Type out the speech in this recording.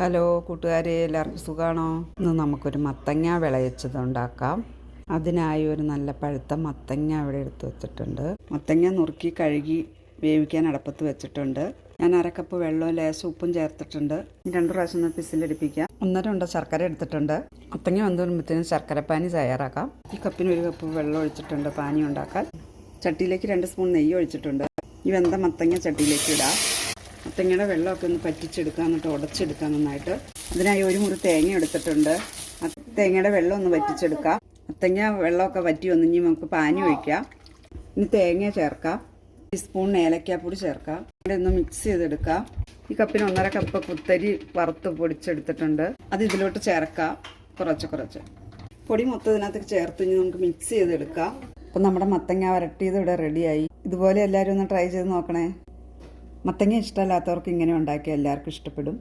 Hello കൂട്ടുകാരെ, എല്ലാവർക്കും സുഖമാണോ? ഇന്ന് നമുക്കൊരു മത്തങ്ങ വിളയിച്ചത് ഉണ്ടാക്കാം. അതിനായി ഒരു നല്ല പഴുത്ത മത്തങ്ങ അവിടെ എടുത്ത് വെച്ചിട്ടുണ്ട്. മത്തങ്ങ നുറുക്കി കഴുകി വേവിക്കാൻ അടപ്പത്ത് വെച്ചിട്ടുണ്ട്. ഞാൻ അരക്കപ്പ് വെള്ളവും ലേശം ഉപ്പും ചേർത്തിട്ടുണ്ട്. 2 പ്രാവശ്യം പിസിലടിപ്പിക്കാം. 1.5 ഉണ്ട ശർക്കര എടുത്തിട്ടുണ്ട്. മത്തങ്ങ വന്നു വരുമ്പോഴത്തേനും ശർക്കരപ്പാനി തയ്യാറാക്കാം. ഈ കപ്പിന് 1 കപ്പ് വെള്ളം ഒഴിച്ചിട്ടുണ്ട് പാനി ഉണ്ടാക്കാൻ. ചട്ടിയിലേക്ക് 2 സ്പൂൺ നെയ്യ് ഒഴിച്ചിട്ടുണ്ട്. ഈ വെന്ത മത്തങ്ങ ചട്ടിയിലേക്ക് ഇടാം. മത്തങ്ങയുടെ വെള്ളമൊക്കെ ഒന്ന് പറ്റിച്ചെടുക്കുക, എന്നിട്ട് ഉടച്ചെടുക്കുക നന്നായിട്ട്. അതിനായി 1 മുറി തേങ്ങ എടുത്തിട്ടുണ്ട്. തേങ്ങയുടെ വെള്ളം ഒന്ന് വറ്റിച്ചെടുക്കാം. മത്തങ്ങ വെള്ളമൊക്കെ വറ്റി വന്ന് ഇനി നമുക്ക് പാനി ഒഴിക്കാം. ഇനി തേങ്ങ ചേർക്കാം. ടീസ്പൂൺ ഏലക്കാപ്പൊടി ചേർക്കാം. ഇവിടെ ഒന്ന് മിക്സ് ചെയ്തെടുക്കാം. ഈ കപ്പിന് 1.5 കപ്പ് കുത്തരി വറുത്ത് പൊടിച്ചെടുത്തിട്ടുണ്ട്. അത് ഇതിലോട്ട് ചേർക്കാം. കുറച്ച് പൊടി മൊത്തം ഇതിനകത്ത് ചേർത്ത് ഇനി നമുക്ക് മിക്സ് ചെയ്തെടുക്കാം. അപ്പം നമ്മുടെ മത്തങ്ങ വരട്ടിയത് ഇവിടെ റെഡിയായി. ഇതുപോലെ എല്ലാവരും ഒന്ന് ട്രൈ ചെയ്ത് നോക്കണേ. മത്തങ്ങ ഇഷ്ടമല്ലാത്തവർക്ക് ഇങ്ങനെ ഉണ്ടാക്കിയാൽ എല്ലാവർക്കും ഇഷ്ടപ്പെടും.